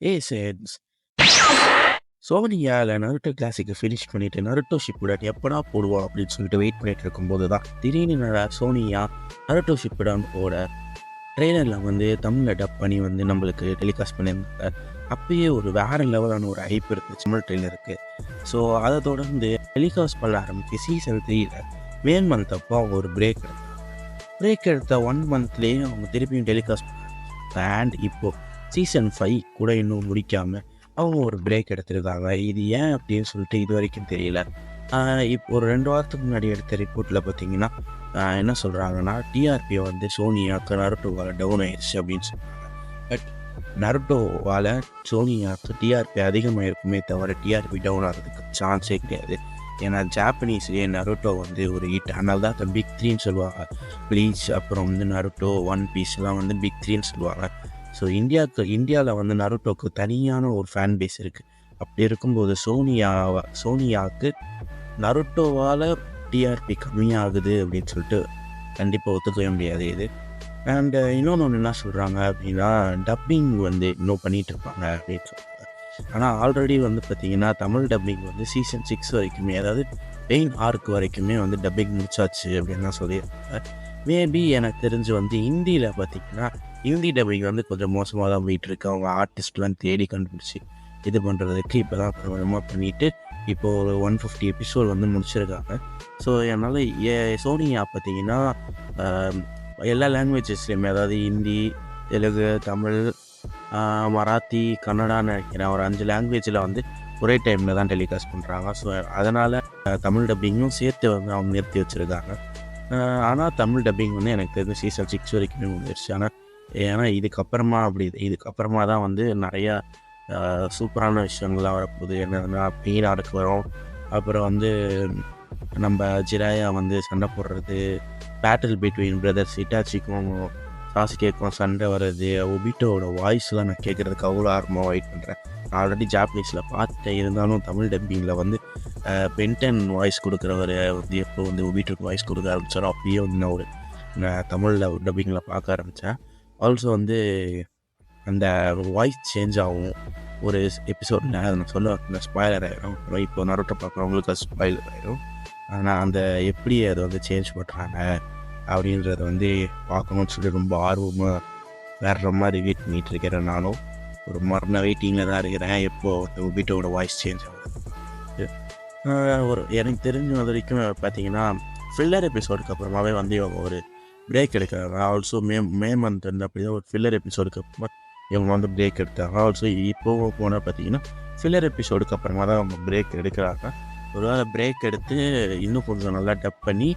சேன்ஸ் சோனியால Naruto கிளாசிக்கை finish பண்ணிட்டு Naruto Shippuden எப்படா போடுவோம் அப்படின்னு சொல்லிட்டு வெயிட் பண்ணிட்டு இருக்கும்போது தான் திடீர்னு சோனியா நருட்டோ ஷிப்புடன் போட ட்ரெய்லரில் வந்து தமிழில் டப் பண்ணி வந்து நம்மளுக்கு டெலிகாஸ்ட் பண்ணியிருந்தாங்க. அப்பயே ஒரு வேறு லெவலான ஒரு ஹைப் இருக்குது தமிழ் ட்ரெய்லருக்கு. ஸோ அதை தொடர்ந்து டெலிகாஸ்ட் பண்ண ஆரம்பிச்சு சீசன் 3ல் மே மந்த் அப்போ அவங்க ஒரு பிரேக் எடுத்த 1 மந்த்லேயே அவங்க திருப்பியும் டெலிகாஸ்ட் அண்ட் இப்போது சீசன் 5 கூட இன்னும் முடிக்காமல் அவங்க ஒரு பிரேக் எடுத்திருக்காங்க. இது ஏன் அப்படின்னு சொல்லிட்டு இது வரைக்கும் தெரியல. இப்போ ஒரு 2 வாரத்துக்கு முன்னாடி எடுத்த ரிப்போர்ட்டில் பார்த்தீங்கன்னா என்ன சொல்கிறாங்கன்னா டிஆர்பியை வந்து சோனியாவுக்கு நருட்டோவால் டவுன் ஆயிடுச்சு அப்படின்னு சொல்கிறாங்க. பட் நருட்டோவால் சோனியாவுக்கு டிஆர்பி அதிகமாக இருக்குமே தவிர டிஆர்பி டவுன் ஆகிறதுக்கு சான்ஸே கிடையாது. ஏன்னா ஜாப்பனீஸ்லேயே நருட்டோ வந்து ஒரு ஹிட். அதனால தான் அந்த பிக் 3ன்னு சொல்லுவாங்க. ப்ளீச் அப்புறம் வந்து நருட்டோ, ஒன் பீஸ்லாம் வந்து பிக் 3ன்னு சொல்லுவாங்க. ஸோ இந்தியாவில் வந்து நருட்டோக்கு தனியான ஒரு ஃபேன் பேஸ் இருக்குது. அப்படி இருக்கும்போது சோனியாவுக்கு நருட்டோவால் டிஆர்பி கம்மியாகுது அப்படின்னு சொல்லிட்டு கண்டிப்பாக ஒத்துக்கவே முடியாது இது. அண்டு இன்னொன்று என்ன சொல்கிறாங்க அப்படின்னா டப்பிங் வந்து இன்னும் பண்ணிகிட்டு இருப்பாங்க அப்படின்னு சொல்கிறாங்க. ஆனால் ஆல்ரெடி வந்து பார்த்திங்கன்னா தமிழ் டப்பிங் வந்து சீசன் 6 வரைக்குமே, அதாவது பெயின் ஆர்க் வரைக்குமே வந்து டப்பிங் முடிச்சாச்சு அப்படின்னு தான் சொல்லியிருக்காங்க. மேபி எனக்கு தெரிஞ்சு வந்து ஹிந்தியில் பார்த்திங்கன்னா ஹிந்தி டப்பிங் வந்து கொஞ்சம் மோசமாக தான் போயிட்டுருக்கு. அவங்க ஆர்டிஸ்ட்லாம் தேடி கண்டுபிடிச்சி இது பண்ணுறதுக்கு இப்போ தான் கொஞ்சமாக பண்ணிவிட்டு இப்போது ஒரு 150 எபிசோட் வந்து முடிச்சிருக்காங்க. ஸோ அதனால் சோனியா பார்த்திங்கன்னா எல்லா லாங்குவேஜஸ்லேயுமே, அதாவது ஹிந்தி, தெலுங்கு, தமிழ், மராத்தி, கன்னடான்னு நினைக்கிறேன், ஒரு 5 லாங்குவேஜில் வந்து ஒரே டைமில் தான் டெலிகாஸ்ட் பண்ணுறாங்க. ஸோ அதனால் தமிழ் டப்பிங்கும் சேர்த்து வந்து அவங்க நிறுத்தி வச்சுருக்காங்க. ஆனால் தமிழ் டப்பிங் வந்து எனக்கு தெரிஞ்ச சீசன் 6 வரைக்குமே முடிஞ்சிருச்சு. ஏன்னா இதுக்கப்புறமா தான் வந்து நிறையா சூப்பரான விஷயங்கள்லாம் வரப்போகுது. என்னதுன்னா பெயின் ஆர்க் வரும், அப்புறம் வந்து நம்ம ஜிராயா வந்து சண்டை போடுறது, பேட்டில் பிட்வீன் பிரதர்ஸ் இட்டாச்சிக்கும் சாசுகேக்கும் சண்டை வர்றது, ஒபிட்டோட வாய்ஸ்லாம் நான் கேட்குறதுக்கு அவ்வளோ ஆர்வமாக வெயிட் பண்ணுறேன். நான் ஆல்ரெடி ஜாப்பனீஸில் பார்த்துட்டேன், இருந்தாலும் தமிழ் டப்பிங்கில் வந்து பென்டன் வாய்ஸ் கொடுக்குறவர் வந்து எப்போ வந்து ஒபிட்டோக்கு வாய்ஸ் கொடுக்க ஆரம்பித்தாரோ அப்பயே வந்து நான் ஒரு தமிழில் டப்பிங்கில் பார்க்க ஆரம்பித்தேன். ஆல்சோ வந்து அந்த வாய்ஸ் சேஞ்ச் ஆகும் ஒரு எபிசோடில், அதை நான் சொல்ல ஸ்பாய்லர் ஆகிடும். இப்போ நருட்டோ பார்க்குறவங்களுக்கு அது ஸ்பாய்லர் ஆகிடும். ஆனால் அந்த எப்படி அதை வந்து சேஞ்ச் பண்ணுறாங்க அப்படின்றத வந்து பார்க்கணுன்னு சொல்லி ரொம்ப ஆர்வமாக வேறு மாதிரி வெயிட் பண்ணிகிட்டு இருக்கிறேன். நானும் ஒரு மரண வெயிட்டிங்கில் தான் இருக்கிறேன், எப்போது ஒபிட்டோட வாய்ஸ் சேஞ்ச் ஆகுது. ஒரு எனக்கு தெரிஞ்ச வரைக்கும் பார்த்தீங்கன்னா ஃபில்லர் எபிசோடுக்கு அப்புறமாவே வந்து இவங்க ஒரு பிரேக் எடுக்கிறாங்க. ஆல்சோ மே மந்த் வந்து அப்படி தான் ஒரு ஃபில்லர் எபிசோடுக்கு அப்புறமா இவங்க வந்து பிரேக் எடுத்தாங்க. ஆல்சோ இப்போது போனால் பார்த்தீங்கன்னா ஃபில்லர் எபிசோடுக்கு அப்புறமா தான் அவங்க பிரேக் எடுக்கிறாங்க. ஒருவேளை பிரேக் எடுத்து இன்னும் கொஞ்சம் நல்லா டப் பண்ணி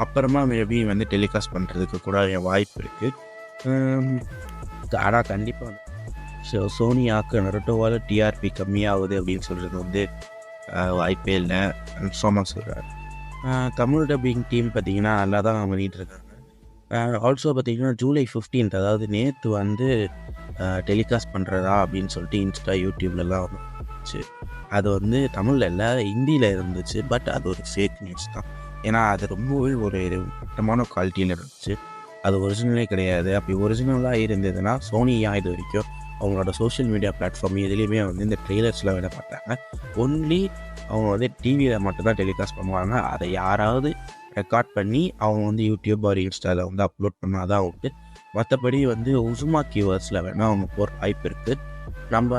அப்புறமா மேபி வந்து டெலிகாஸ்ட் பண்ணுறதுக்கு கூட என் வாய்ப்பு இருக்குது. ஆனால் கண்டிப்பாக வந்து சோனியாவுக்கு நருட்டோவால் டிஆர்பி கம்மியாகுது அப்படின்னு சொல்கிறது வந்து வாய்ப்பே இல்லை. சோமா சொல்கிறார். தமிழ் டப்பிங் டீம் பார்த்திங்கன்னா நல்லா தான் பண்ணிகிட்டு இருக்காங்க. ஆல்சோ பார்த்திங்கன்னா ஜூலை 15, அதாவது நேற்று வந்து டெலிகாஸ்ட் பண்ணுறதா அப்படின்னு சொல்லிட்டு இன்ஸ்டா யூடியூப்லலாம் வந்துச்சு. அது வந்து தமிழில் இல்லை, ஹிந்தியில் இருந்துச்சு. பட் அது ஒரு ஃபேக் நியூஸ் தான். ஏன்னா அது ரொம்பவே ஒரு மட்டமான குவாலிட்டியில் இருந்துச்சு. அது ஒரிஜினலே கிடையாது. அப்படி ஒரிஜினலாக இருந்ததுன்னா சோனியா இது வரைக்கும் அவங்களோட சோஷியல் மீடியா பிளாட்ஃபார்ம் எதுலேயுமே வந்து இந்த ட்ரெய்லர்ஸ்லாம் விட மாட்டாங்க. ஒன்லி அவங்க வந்து டிவியில் மட்டும்தான் டெலிகாஸ்ட் பண்ணுவாங்க. அதை யாராவது ரெக்கார்ட் பண்ணி அவங்க வந்து யூடியூப் ஒரு இன்ஸ்டாவில் வந்து அப்லோட் பண்ணால் தான் உண்டு. மற்றபடி வந்து உசுமா கீவர்ஸில் வேணால் அவங்க போகிற வாய்ப்பு இருக்குது. நம்ம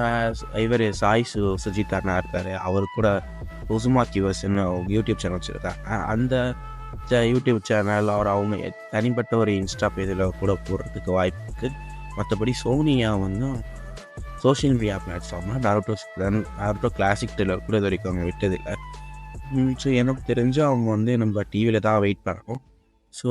இவர் சாய் சுஜித் அண்ணா இருக்கார், அவர் கூட உசுமா கீவர்ஸ்ன்னு யூடியூப் சேனல் வச்சுருக்காங்க. அந்த யூடியூப் சேனல் அவங்க தனிப்பட்ட ஒரு இன்ஸ்டா பேஜில் கூட போடுறதுக்கு வாய்ப்பு இருக்குது. மற்றபடி சோனியா வந்து சோஷியல் மீடியா பிளாட்ஃபார்மில் நாருட்டோ கிளாசிக் ட்ரெய்லர் கூட இது வரைக்கும் அவங்க விட்டதில்லை. ஸோ எனக்கு தெரிஞ்சு அவங்க வந்து நம்ம டிவியில் தான் வெயிட் பண்ணணும். ஸோ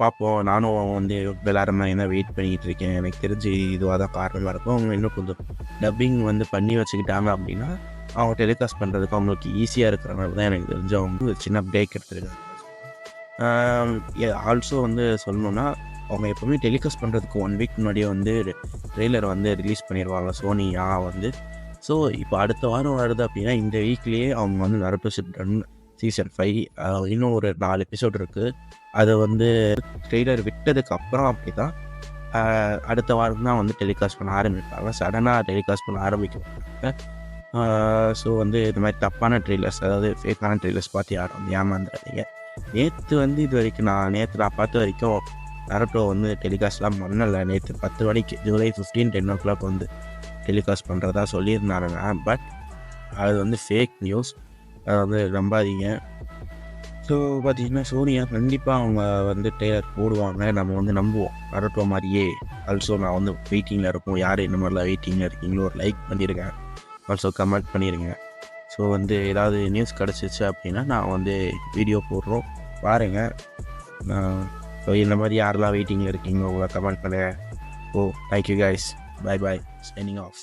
பார்ப்போம். நானும் வந்து விளாட்றேன் என்ன வெயிட் பண்ணிகிட்டு இருக்கேன். எனக்கு தெரிஞ்சு இதுவாக தான் காரணமாக இருக்கும். அவங்க இன்னும் கொஞ்சம் டப்பிங் வந்து பண்ணி வச்சுக்கிட்டாங்க அப்படின்னா அவங்க டெலிகாஸ்ட் பண்ணுறதுக்கு அவங்களுக்கு ஈஸியாக இருக்கிறனால தான் எனக்கு தெரிஞ்சு அவங்க ஒரு சின்ன பிரேக் எடுத்துருக்காங்க. ஆல்சோ வந்து சொல்லணுன்னா அவங்க எப்போவுமே டெலிகாஸ்ட் பண்ணுறதுக்கு 1 வீக் முன்னாடியே வந்து ட்ரெய்லர் வந்து ரிலீஸ் பண்ணிடுவாங்க சோனியா வந்து. ஸோ இப்போ அடுத்த வாரம் வருது அப்படின்னா இந்த வீக்லேயே அவங்க வந்து நருட்டோ ஷிப்புடன் சீசன் 5 இன்னும் ஒரு 4 எபிசோட் இருக்குது. அதை வந்து ட்ரெய்லர் விட்டதுக்கு அப்புறம் அப்படி தான் அடுத்த வாரம் தான் வந்து டெலிகாஸ்ட் பண்ண ஆரம்பிப்பாங்க. சடனாக டெலிகாஸ்ட் பண்ண ஆரம்பிக்க மாட்டாங்க. ஸோ வந்து இது மாதிரி தப்பான ட்ரெய்லர்ஸ், அதாவது ஃபேக்கான ட்ரெய்லர்ஸ் பார்த்து யாரும் வந்து ஏமாந்துடாதீங்க. நேற்று வந்து இது வரைக்கும் நான் பார்த்த வரைக்கும் நருட்டோ வந்து டெலிகாஸ்ட்லாம் பண்ணலை. நேற்று 10 மணிக்கு ஜூலை 15 10 வந்து டெலிகாஸ்ட் பண்ணுறதா சொல்லியிருந்தாருங்க. பட் அது வந்து ஃபேக் நியூஸ், அதை வந்து நம்பாதீங்க. ஸோ பார்த்திங்கன்னா சோனியா கண்டிப்பாக அவங்க வந்து ட்ரெய்லர் போடுவாங்க, நம்ம வந்து நம்புவோம். நருட்டோ மாதிரியே. ஆல்சோ நான் வந்து வெயிட்டிங்கில் இருக்கும். யார் இந்த மாதிரிலாம் வெயிட்டிங்கில் இருக்கீங்களோ ஒரு லைக் பண்ணியிருக்கேன், ஆல்சோ கமெண்ட் பண்ணிடுங்க. ஸோ வந்து ஏதாவது நியூஸ் கிடச்சிச்சு அப்படின்னா நான் வந்து வீடியோ போடுறோம், பாருங்கள். ஸோ இந்த மாதிரி யாரெல்லாம் வெயிட்டிங்கில் இருக்கீங்களோ உங்களை கமெண்ட் பண்ணுங்கள். Oh thank you guys, bye bye, signing of.